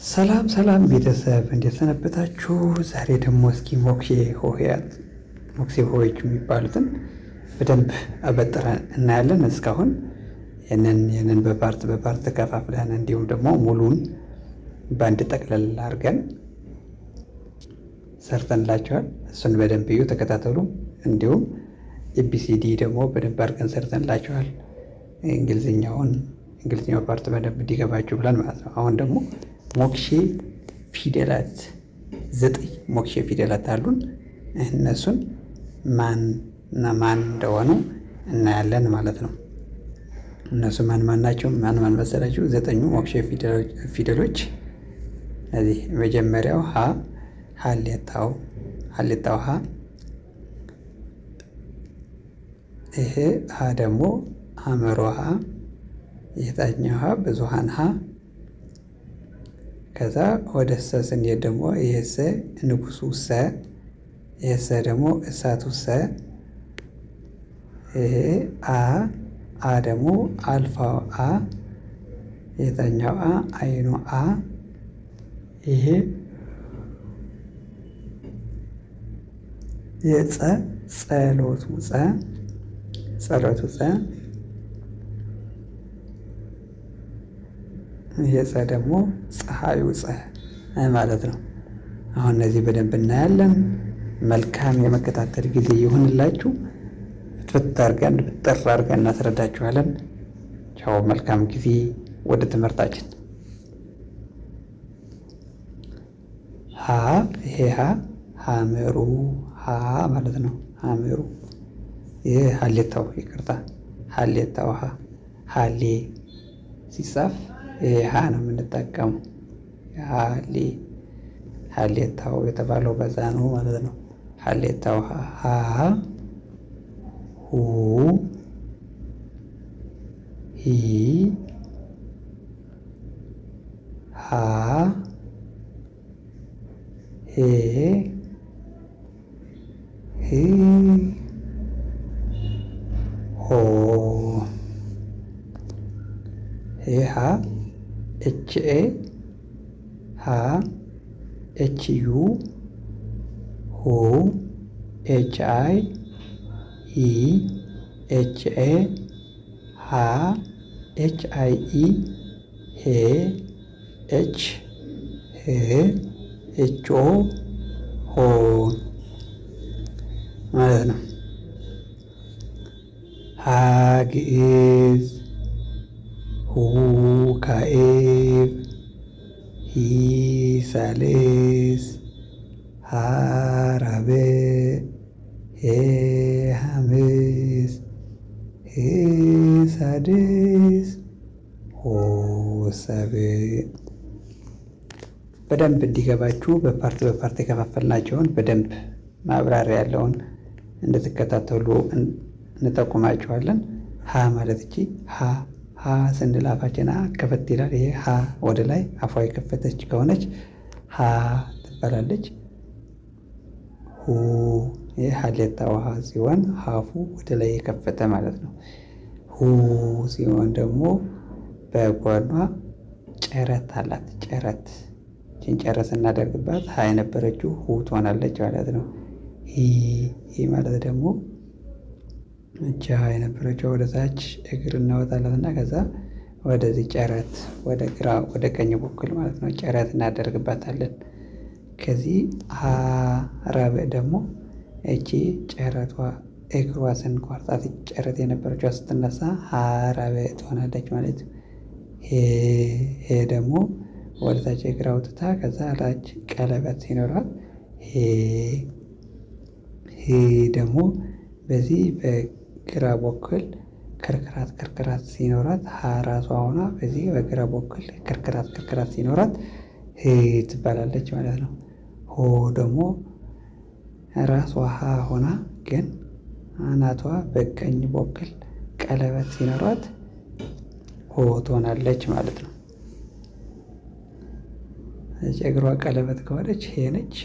ሰላም ሰላም ቤተሰብ እንዴት ሰነበታችሁ? ዛሬ ደግሞ እስኪ ሞክሼ ሆሄያት የሚባሉትን በደንብ አበጥረን እናያለን። እስካሁን ይህንን በፓርት ከፋፍለን እንዲሁም ደግሞ ሙሉን በአንድ ጠቅለል አድርገን ሰርተንላቸዋል። እሱን በደንብ እዩ፣ ተከታተሉ። እንዲሁም ኤቢሲዲ ደግሞ በደንብ አድርገን ሰርተንላቸዋል። እንግሊዝኛው ፓርት በደንብ እንዲገባችሁ ብለን ማለት ነው። አሁን ደግሞ ሞክሼ ፊደላት 9 ሞክሼ ፊደላት አሉን። እነሱን ማን እና ማን እንደሆኑ እናያለን ማለት ነው። እነሱ ማን ናቸው? ማን መሰላችሁ? 9ኙ ሞክሼ ፊደሎች እነዚህ። መጀመሪያው ሀሌታው ሀ። ይሄ ሀ ደግሞ ሐመሮ ሀ። የታችኛው ሀ ብዙሃን ሀ። ከዛ ወደ ሰ ስንሄድ ደግሞ ይሄ ሰ ንጉሱ ሰ። ይሄ ሰ ደግሞ እሳቱ ሰ። ይሄ አ ደግሞ አልፋው አ። የታኛው አይኑ አ። ይሄ የጸ ጸሎቱ ጸ። የጸ ደግሞ ፀሐዩ ፀ ማለት ነው። አሁን እነዚህ በደንብ እናያለን። መልካም የመከታተል ጊዜ ይሁንላችሁ። ፍትፍት አድርገን ብጥር አድርገን እናስረዳችኋለን። ቻው፣ መልካም ጊዜ። ወደ ትምህርታችን። ይሄ ሐመሩ ሀ ማለት ነው። ሐመሩ። ይህ ሀሌታው፣ ይቅርታ፣ ሀሌታው ሀ። ሀሌ ሲጻፍ ይሄ ሀ ነው የምንጠቀመው። ሀሌታው የተባለው በዛ ነው ማለት ነው። ሀሌታው ሀ። ሁ ሂ ሃ ሄ ህ ሆ። ይህ ኤች ኤ ሀ። ኤች ዩ ሁ። ኤች አይ ሂ። ኤች ኤ ሃ። ኤች አይ ኢ ሄ። ኤች ህ። ኤች ኦ ሆ ማለት ነው። ሀ ግዕዝ። ሁ ካዕብ። ሂ ሳልስ። ሃ ራብዕ። ሄ ሐምስ። ህ ሳድስ። ሆ ሳብዕ። በደንብ እንዲገባችሁ በፓርት የከፋፈልናቸውን በደንብ ማብራሪያ ያለውን እንድትከታተሉ እንጠቁማችኋለን። ሀ ማለት እቺ ሀ ስንል አፋችን ከፈት ይላል። ይሄ ሀ ወደ ላይ አፏ የከፈተች ከሆነች ሀ ትባላለች። ሁ ይህ ሀሌታ ውሃ ሲሆን ሀፉ ወደ ላይ የከፈተ ማለት ነው። ሁ ሲሆን ደግሞ በጓኗ ጨረት አላት። ጨረት ጨረት ስናደርግባት ሀ የነበረችው ሁ ትሆናለች ማለት ነው። ይህ ማለት ደግሞ እቺ ሀ የነበረችው ወደ ታች እግር እናወጣላት እና ከዛ ወደዚህ ጨረት ወደ ግራ ወደ ቀኝ በኩል ማለት ነው ጨረት እናደርግባታለን። ከዚህ ሀ ራብዕ ደግሞ እቺ ጨረቷ እግሯ ስንቆርጣት ጨረት የነበረችው ስትነሳ ሀ ራብዕ ትሆናለች ማለት ነው። ሄ ደግሞ ወደ ታች እግር አውጥታ ከዛ ታች ቀለበት ሲኖራት ሄ ደግሞ በዚህ በግራ በኩል ክርክራት ሲኖራት ሀ ራሷ ሆና በዚህ በግራ በኩል ክርክራት ሲኖራት ህ ትባላለች ማለት ነው። ሆ ደግሞ ራሷ ሀ ሆና ግን አናቷ በቀኝ በኩል ቀለበት ሲኖራት ሆ ትሆናለች ማለት ነው። እግሯ ቀለበት ከሆነች ሄ ነች።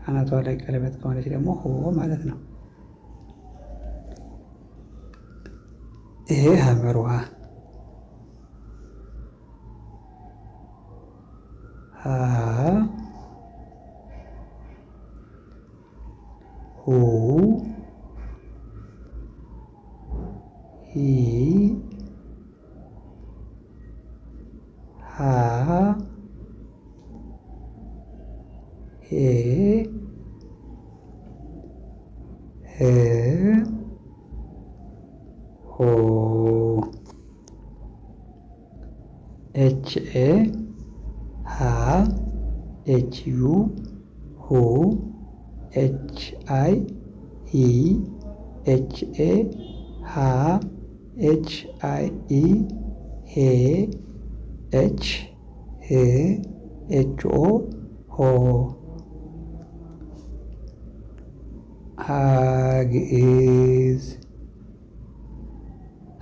አናቷ ላይ ቀለበት ከሆነች ደግሞ ሆ ማለት ነው። ይሄ ሐመር ውሃ ሁ ሂ ሃ ሄ ህ ሆ ኤች ኤ ሃ ኤች ዩ ሁ ኤች አይ ሂ ኤች ኤ ሃ ኤች አይ ኢ ሄ ኤች ህ ኤች ኦ ሆ ሀግዕዝ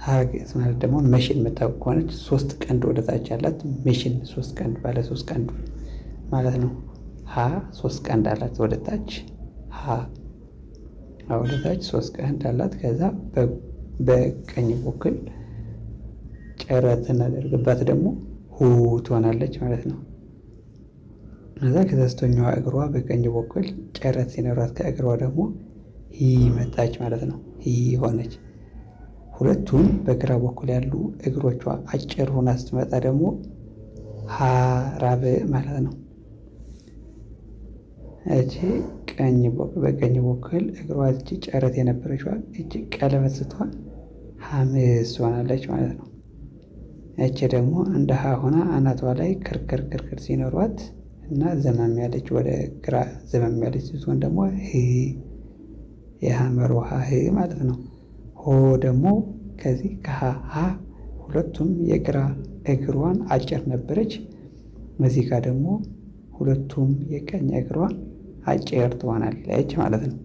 ሀግዕዝ ማለት ደግሞ መሽን የምታውቅ ከሆነች 3 ቀንድ ወደታች ያላት መሽን 3 ቀንድ ባለ 3 ቀንድ ማለት ነው። ሀ 3 ቀንድ አላት ወደታች ሀ ወደታች 3 ቀንድ አላት። ከዛ በቀኝ በኩል ጨረት እናደርግባት ደግሞ ሁ ትሆናለች ማለት ነው። ከዛ ከሶስተኛዋ እግሯ በቀኝ በኩል ጨረት ሲኖራት ከእግሯ ደግሞ ሂ መጣች ማለት ነው። ሂ ሆነች። ሁለቱም በግራ በኩል ያሉ እግሮቿ አጭር ሆና ስትመጣ ደግሞ ሀ ራብ ማለት ነው። እቺ በቀኝ በኩል እግሯ እቺ ጨረት የነበረችዋ እቺ ቀለበት ስትሆን ሐምስ ትሆናለች ማለት ነው። እቺ ደግሞ እንደ ሀ ሆና አናቷ ላይ ክርክር ሲኖሯት እና ዘመም ያለች ወደ ግራ ዘመም ያለች ስትሆን ደግሞ ህ የሐመር ውሃ ህ ማለት ነው። ሆ ደግሞ ከዚህ ከሀ ሁለቱም የግራ እግሯን አጭር ነበረች። እዚህ ጋር ደግሞ ሁለቱም የቀኝ እግሯን አጭር ትሆናለች ማለት ነው።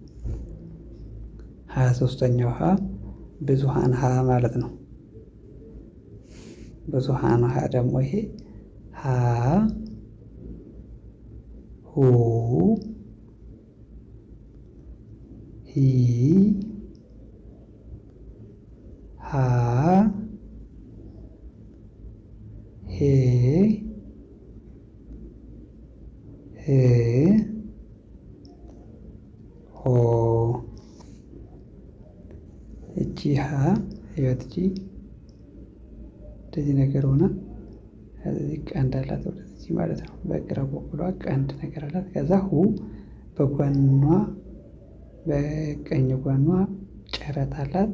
23ኛው ሀ ብዙሃን ሀ ማለት ነው። ብዙሃን ሀ ደግሞ ይሄ ሀ ሁ ሂ ሃ ሄ ህ ሆ እቺ ሀ ህይወት እቺ እንደዚህ ነገር ሆና እዚህ ቀንድ አላት ወደዚህ ማለት ነው። በግራ በኩሏ ቀንድ ነገር አላት። ከዛ ሁ በጎኗ በቀኝ ጎኗ ጨረት አላት።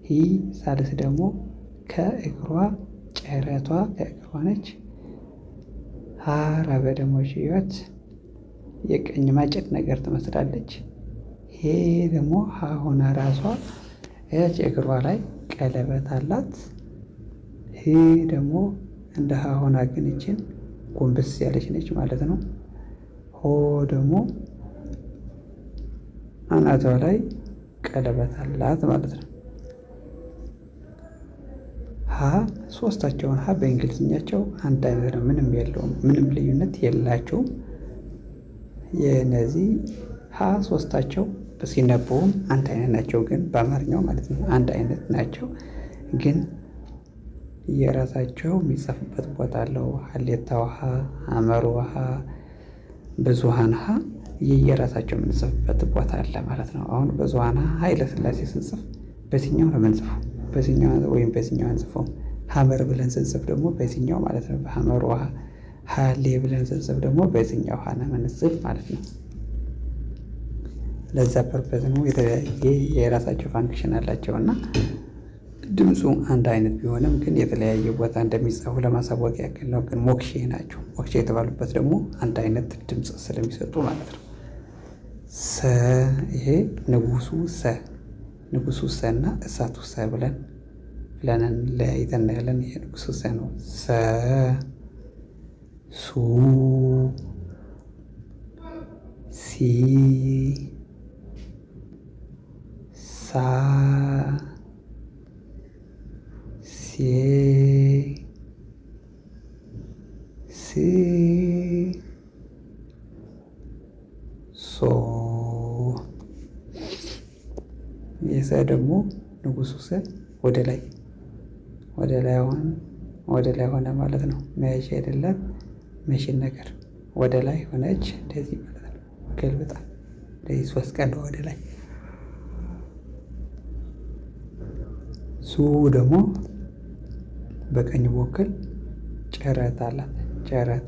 ሂ ሳልስ ደግሞ ከእግሯ ጨረቷ ከእግሯ ነች። ሀ ራበ ደግሞ ህይወት የቀኝ ማጨት ነገር ትመስላለች። ሄ ደግሞ ሀ ሆና ራሷ ያች እግሯ ላይ ቀለበት አላት። ህ ደግሞ እንደ ሀ ሆና ግን ይችን ጎንበስ ያለች ነች ማለት ነው። ሆ ደግሞ አናቷ ላይ ቀለበት አላት ማለት ነው። ሀ ሶስታቸውን ሀ በእንግሊዝኛቸው አንድ አይነት ነው። ምንም የለውም፣ ምንም ልዩነት የላቸውም። የነዚህ ሀ ሶስታቸው ሲነበቡም አንድ አይነት ናቸው፣ ግን በአማርኛው ማለት ነው አንድ አይነት ናቸው፣ ግን የራሳቸው የሚጻፍበት ቦታ አለው። ሀሌታ ውሃ፣ ሐመር ውሃ፣ ብዙሃን ሀ የየራሳቸው የምንጽፍበት ቦታ አለ ማለት ነው። አሁን ብዙሃን ኃይለ ሥላሴ ስንጽፍ በዚህኛው ነው የምንጽፈው፣ በዚህኛው ወይም በዚህኛው አንጽፈው። ሐመር ብለን ስንጽፍ ደግሞ በዚህኛው ማለት ነው፣ በሐመር ውሃ። ሀሌ ብለን ስንጽፍ ደግሞ በዚህኛው ውሃ ነው የምንጽፍ ማለት ነው። ለዛ ፐርፐዝ ነው የተለያየ የራሳቸው ፋንክሽን አላቸው እና ድምፁ አንድ አይነት ቢሆንም ግን የተለያየ ቦታ እንደሚጻፉ ለማሳወቅ ያክል ነው። ግን ሞክሼ ናቸው። ሞክሼ የተባሉበት ደግሞ አንድ አይነት ድምፅ ስለሚሰጡ ማለት ነው። ሰ ይሄ ንጉሱ ሰ እና እሳቱ ሰ ብለን ለያይተን እናያለን። ይሄ ንጉሱ ሰ ነው። ሰ ሱ ሲ ሳ ሴ ስ ሶ የሰ ደግሞ ንጉሱ ሰ ወደ ላይ ሆነ ማለት ነው። መያዣ አይደለም መሽን ነገር ወደ ላይ ሆነች እንደዚህ ማለት ነው። ገልብጣ እንደዚህ 3 ቀንዷ ወደ ላይ። ሱ ደግሞ በቀኝ በኩል ጭረት አላት። ጭረት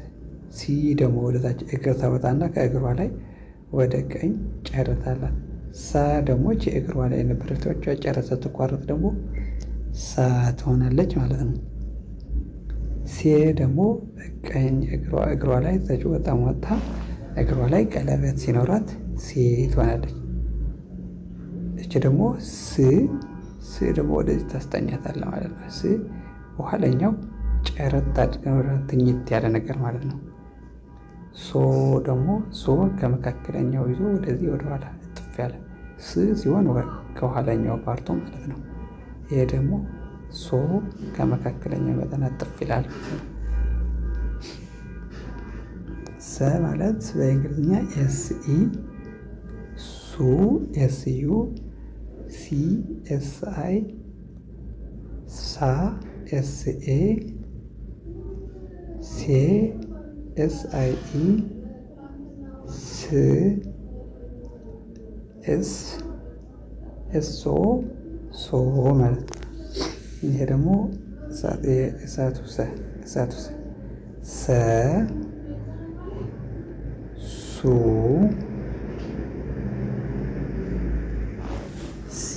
ሲ ደግሞ ወደታች እግር ታወጣና ከእግሯ ላይ ወደ ቀኝ ጭረት አላት። ሳ ደግሞ እግሯ ላይ የነበረች ጭረት ስትቋረጥ ደግሞ ሳ ትሆናለች ማለት ነው። ሴ ደግሞ በቀኝ እግሯ ላይ በጣም ወጣ እግሯ ላይ ቀለበት ሲኖራት ሴ ትሆናለች። እች ደግሞ ስ ደግሞ ወደዚህ ታስተኛታለህ ማለት ነው። ስ በኋለኛው ጨረት አድርገን ትኝት ያለ ነገር ማለት ነው። ሶ ደግሞ ከመካከለኛው ይዞ ወደዚህ ወደኋላ እጥፍ ያለ ስ ሲሆን ከኋለኛው ፓርቶ ማለት ነው። ይሄ ደግሞ ሶ ከመካከለኛው መጠን እጥፍ ይላል። ሰ ማለት በእንግሊዝኛ ኤስኢ፣ ሱ ኤስዩ፣ ሲ ኤስአይ፣ ሳ ኤስኤ፣ ሴ ኤስአይኢ፣ ስ ኤስኦ ሶ ማለት ነው። ይሄ ደግሞ እሳቱ ሰ ሰ ሱ ሲ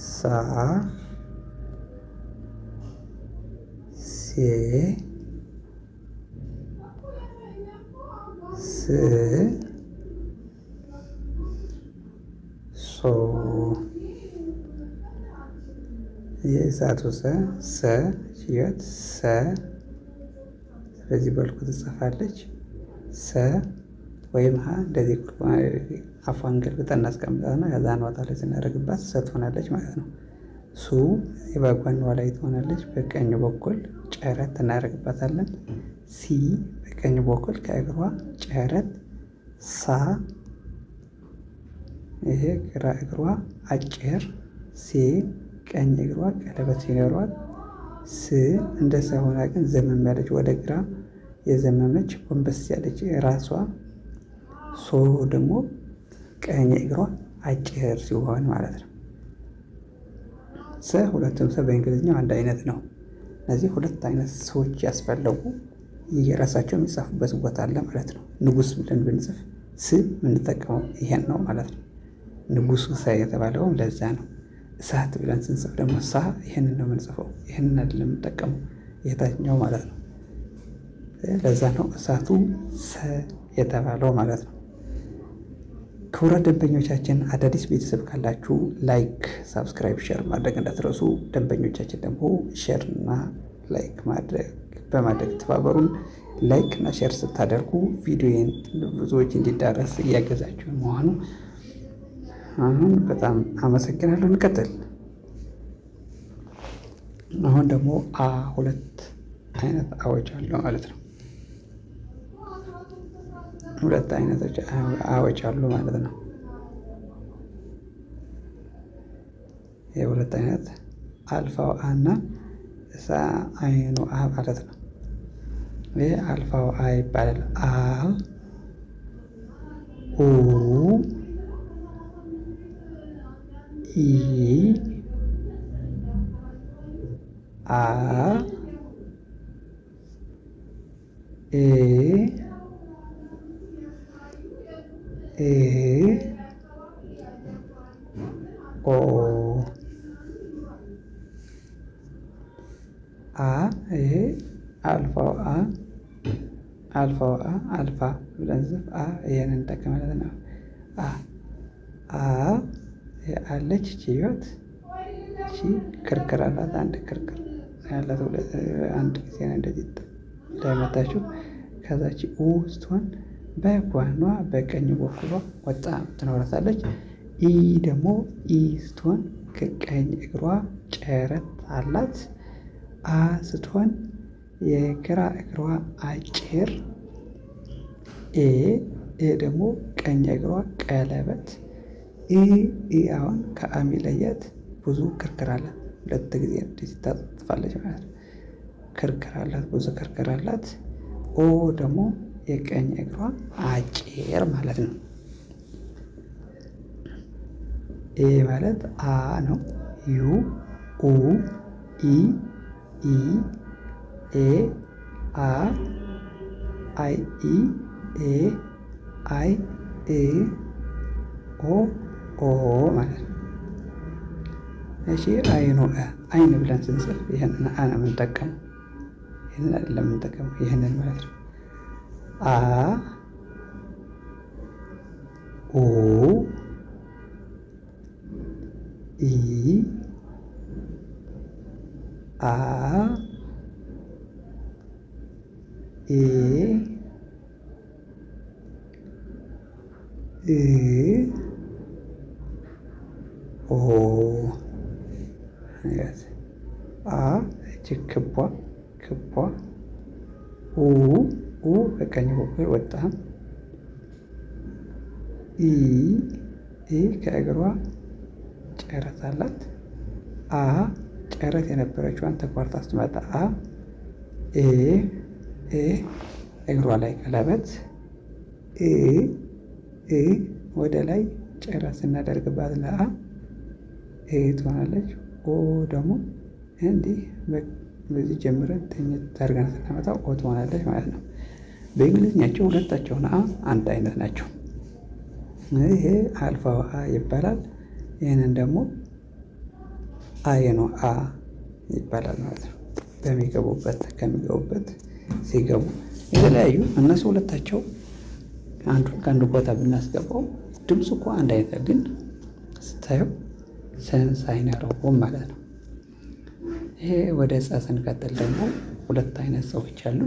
ሳ ሴ ስ ሶ የእሳቱ ሰ ሽዮት ሰ በዚህ በልኩ ትጽፋለች። ሰ ወይም ሀ እንደዚህ አፏን ገልብጠን እናስቀምጣትና ከዛ አንዋጣ ላይ ስናደርግባት ሰ ትሆናለች ማለት ነው። ሱ በጎኗ ላይ ትሆናለች። በቀኝ በኩል ጨረት እናደርግባታለን። ሲ በቀኝ በኩል ከእግሯ ጨረት። ሳ ይሄ ግራ እግሯ አጭር። ሴ ቀኝ እግሯ ቀለበት ሲኖሯት። ስ እንደ ሰ ሆና ግን ዘመም ያለች ወደ ግራ የዘመመች ጎንበስ ያለች ራሷ። ሶ ደግሞ ቀኝ እግሯ አጭር ሲሆን ማለት ነው። ሰ ሁለቱም ሰ በእንግሊዝኛው አንድ አይነት ነው። እነዚህ ሁለት አይነት ሰዎች ያስፈለጉ የራሳቸው የሚጻፉበት ቦታ አለ ማለት ነው። ንጉስ ብለን ብንጽፍ ስ የምንጠቀመው ይሄን ነው ማለት ነው። ንጉሱ ሰ የተባለውም ለዛ ነው። እሳት ብለን ስንጽፍ ደግሞ ሳ ይሄንን ነው የምንጽፈው። ይሄንን አይደለም የምንጠቀመው የታችኛው ማለት ነው። ለዛ ነው እሳቱ ሰ የተባለው ማለት ነው። ክቡራት ደንበኞቻችን አዳዲስ ቤተሰብ ካላችሁ ላይክ፣ ሳብስክራይብ፣ ሼር ማድረግ እንዳትረሱ። ደንበኞቻችን ደግሞ ሼር እና ላይክ በማድረግ ተባበሩን። ላይክ እና ሼር ስታደርጉ ቪዲዮን ብዙዎች እንዲዳረስ እያገዛችሁ መሆኑ አሁን በጣም አመሰግናለሁ። እንቀጥል። አሁን ደግሞ ሁለት አይነት አዎች አሉ ማለት ነው። ሁለት አይነቶች አዎች አሉ ማለት ነው። የሁለት አይነት አልፋው አ እና እሳ አይኑ አ ማለት ነው። ይሄ አልፋው አ ይባላል። አ ኡ ኢ አ ኤ ኦ አ ይሄ አልፋው አ አልፋ ብለን ጽፍ አ ይሄንን እንጠቀማለን ነው። አ አለች ችዮት እቺ ክርክር አላት። አንድ ክርክር ያላት አንድ ጊዜ ነው እንደዚህ እንዳይመታችሁ። ከዛች ኡ ስትሆን በጓኗ በቀኝ በኩሏ ወጣ ትኖራታለች። ኢ ደግሞ ኢ ስትሆን ከቀኝ እግሯ ጨረት አላት። አ ስትሆን የግራ እግሯ አጭር። ኤ ደግሞ ቀኝ እግሯ ቀለበት። ኢ አሁን ከአ የሚለያት ብዙ ክርክር አለ። ሁለት ጊዜ እንደዚህ ታጥፋለች ማለት ነው። ክርክር አላት፣ ብዙ ክርክር አላት። ኦ ደግሞ የቀኝ እግሯ አጭር ማለት ነው። ኤ ማለት አ ነው። ዩ ኡ ኢ ኢ ኤ አ አይ ኢ ኤ አይ እ ኦ ኦ ማለት ነው። እሺ አይኑ አይን ብለን ስንጽፍ ይህንን አ ነው የምንጠቀመው። ይህንን አይደለም የምንጠቀመው፣ ይህንን ማለት ነው። አ ኦ ኢ አ ኤ እ ኦ አ እጅግ ክቧ ኡ በቀኝ በኩል ወጣም ኢ ከእግሯ ጨረት አላት። አ ጨረት የነበረችዋን ተቋርጣ ስትመጣ አ ኤ እግሯ ላይ ቀለበት ወደ ላይ ጨረት ስናደርግባት ለአ ትሆናለች። ኦ ደግሞ እንዲህ በዚህ ጀምረን ትኝት አድርገን ስናመጣ ኦ ትሆናለች ማለት ነው። በእንግሊዝኛቸው ሁለታቸውን አንድ አይነት ናቸው። ይሄ አልፋ አ ይባላል። ይህንን ደግሞ አይኑ አ ይባላል ማለት ነው። ከሚገቡበት ሲገቡ የተለያዩ እነሱ ሁለታቸው አንዱን ከአንዱ ቦታ ብናስገባው ድምፁ እኮ አንድ አይነት ግን ስታየው ሰንስ አይኖረውም ማለት ነው። ይሄ ወደ ጸ ስንቀጥል ደግሞ ሁለት አይነት ሰዎች አሉ።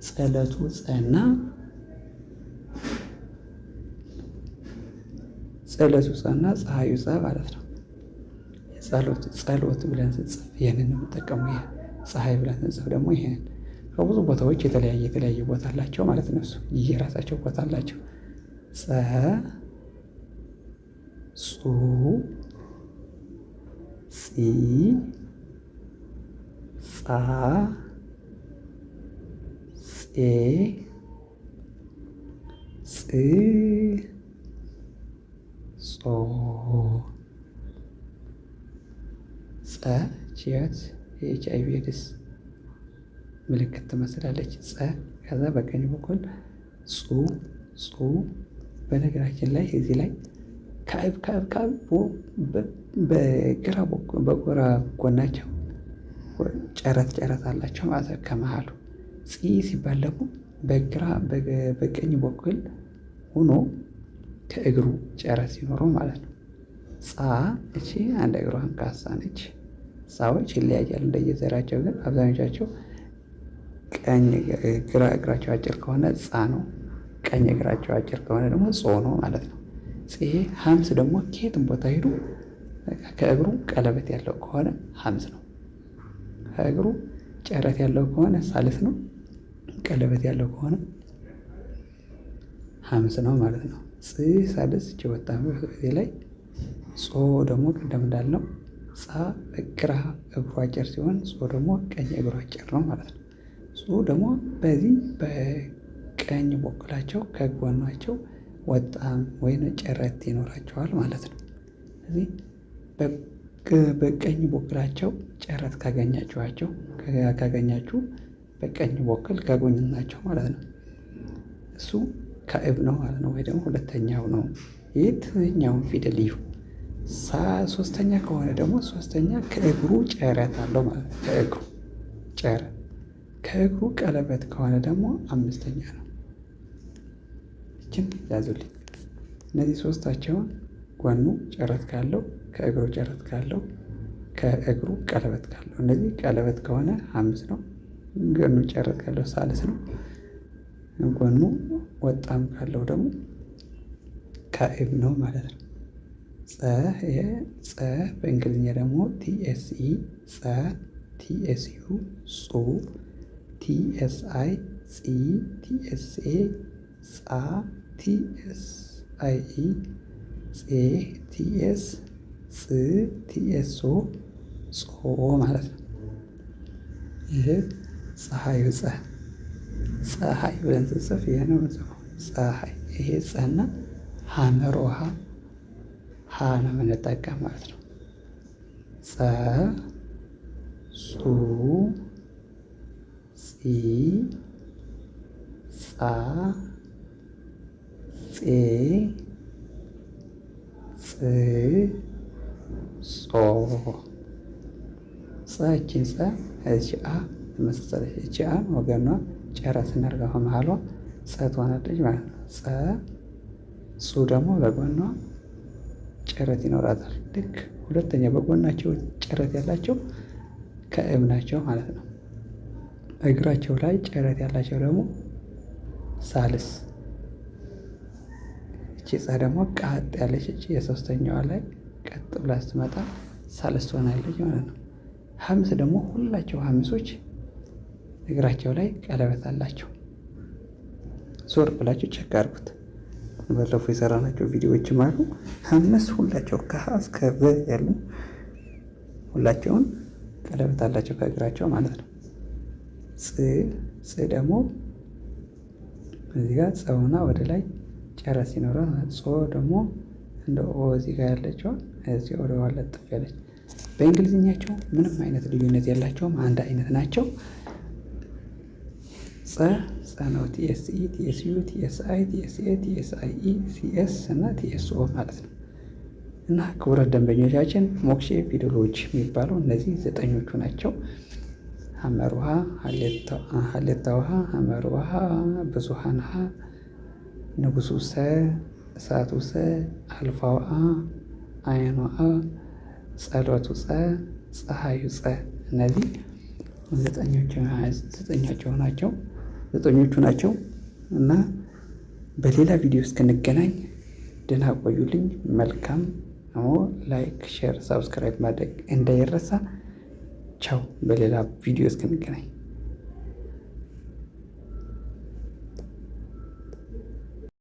ጸለቱ ጸና ፀሐዩ ጸ ማለት ነው። ጸሎት ብለን ስንጽፍ ይህንን ነው የምንጠቀመው። ይሄ ፀሐይ ብለን ስንጽፍ ደግሞ ይሄንን ከብዙ ቦታዎች የተለያየ ቦታ አላቸው ማለት ነው። እሱ የራሳቸው ቦታ አላቸው። ጸ ጹ ጺ ጻ ጼ ጽ ጾ ጸ ቺያት የኤች አይ ቪ ኤድስ ምልክት ትመስላለች። ጸ ከዛ በቀኝ በኩል ጹ በነገራችን ላይ እዚህ ላይ በግራ ጎናቸው ጨረት አላቸው ማለት ነው። ከመሃሉ ፂ ሲባል ደግሞ በቀኝ በኩል ሆኖ ከእግሩ ጨረት ሲኖረው ማለት ነው። ጻ እቺ አንድ እግሯ አንካሳ ነች። ጻዎች ይለያያል እንደየዘራቸው፣ ግን አብዛኞቻቸው ግራ እግራቸው አጭር ከሆነ ጻ ነው። ቀኝ እግራቸው አጭር ከሆነ ደግሞ ጾ ነው ማለት ነው። ሀምስ ደግሞ ከየትም ቦታ ሄዱ ከእግሩ ቀለበት ያለው ከሆነ ሀምስ ነው። ከእግሩ ጨረት ያለው ከሆነ ሳልስ ነው። ቀለበት ያለው ከሆነ ሀምስ ነው ማለት ነው። ሳልስ ወጣ ላይ ጾ ደግሞ ቅደም እንዳልነው ጻ በግራ እግሩ አጭር ሲሆን ጾ ደግሞ ቀኝ እግሩ አጭር ነው ማለት ነው። ጾ ደግሞ በዚህ በቀኝ በኩላቸው ከጎናቸው ወጣም ወይም ጨረት ይኖራቸዋል ማለት ነው። ስለዚህ በቀኝ በኩላቸው ጨረት ካገኛችሁ በቀኝ በኩል ከጎን ናቸው ማለት ነው። እሱ ከእብ ነው ማለት ነው። ወይ ደግሞ ሁለተኛው ነው። የትኛውን ፊደል ይሁ ሶስተኛ ከሆነ ደግሞ ሶስተኛ ከእግሩ ጨረት አለው ማለት ነው። ከእግሩ ቀለበት ከሆነ ደግሞ አምስተኛ ነው። ይችን ያዙልኝ። እነዚህ ሶስታቸውን ጎኑ ጨረት ካለው፣ ከእግሩ ጨረት ካለው፣ ከእግሩ ቀለበት ካለው፣ እነዚህ ቀለበት ከሆነ ሀምስ ነው። ጎኑ ጨረት ካለው ሳልስ ነው። ጎኑ ወጣም ካለው ደግሞ ከእብ ነው ማለት ነው። ጸ በእንግሊዝኛ ደግሞ ቲኤስኢ ጸ፣ ቲኤስዩ ጹ፣ ቲኤስአይ ጺ፣ ቲኤስኤ ጻ፣ ቲኤስአይኢ ጼ፣ ቲኤስ ጽ፣ ቲኤስኦ ጾ ማለት ነው። ይሄ ፀሐዩ ፀሐይ ብለን ስንጽፍ ይሄ ነው የምንጽፈው ፀሐይ። ይሄ ፀና ሐመር ውሃ ሀ ነው የምንጠቀም ማለት ነው። ፀ ጹ ጺ ጻ ፄ ጽ ጾ ጸችን ፀ እቺ አ ተመሳሳለች። እቺ አ ወገኗ ጨረት ስናደርገው መሀሏ ፀ ትሆናለች ማለት ነው። ፀ ጹ ደግሞ በጎኗ ጨረት ይኖራታል። ልክ ሁለተኛ በጎናቸው ጨረት ያላቸው ከእም ናቸው ማለት ነው። እግራቸው ላይ ጨረት ያላቸው ደግሞ ሳልስ። እቺ ፀ ደግሞ ቀጥ ያለች እቺ የሶስተኛዋ ላይ ቀጥ ብላ ስትመጣ ሳልስ ትሆናለች ማለት ነው። ሐምስ ደግሞ ሁላቸው ሐምሶች እግራቸው ላይ ቀለበት አላቸው። ዞር ብላችሁ ቸክ አድርጉት። ባለፈው የሰራናቸው ቪዲዮዎችም አሉ። ሐምስ ሁላቸው ከሀ እስከ በ ያሉ ሁላቸውን ቀለበት አላቸው ከእግራቸው ማለት ነው። ጽ ደግሞ እዚህ ጋር ፀውና ወደ ላይ ጨረት ሲኖረው፣ ጾ ደግሞ እንደ ኦ እዚህ ጋር ያለችው እዚህ ወደ ኋላ ጥፍ ያለች። በእንግሊዝኛቸው ምንም አይነት ልዩነት የላቸውም፣ አንድ አይነት ናቸው። ፀ ነው ቲኤስኢ፣ ቲኤስዩ፣ ቲኤስአይ፣ ቲኤስኤ፣ ቲኤስአይኢ፣ ሲኤስ እና ቲኤስኦ ማለት ነው። እና ክቡራት ደንበኞቻችን ሞክሼ ፊደሎች የሚባሉ እነዚህ 9ኞቹ ናቸው። ሐመር ውሃ፣ ሀሌታ ውሃ፣ ሐመር ውሃ፣ ብዙሃን ሀ፣ ንጉሱ ሰ፣ እሳቱ ሰ፣ አልፋው አ፣ አይኗ አ፣ ጸሎቱ ፀ፣ ፀሐዩ ፀ። እነዚህ 9ኞቹ ናቸው። እና በሌላ ቪዲዮ እስክንገናኝ ደህና ቆዩልኝ። መልካም ነው። ላይክ፣ ሼር፣ ሳብስክራይብ ማድረግ እንዳይረሳ። ቻው። በሌላ ቪዲዮ እስክንገናኝ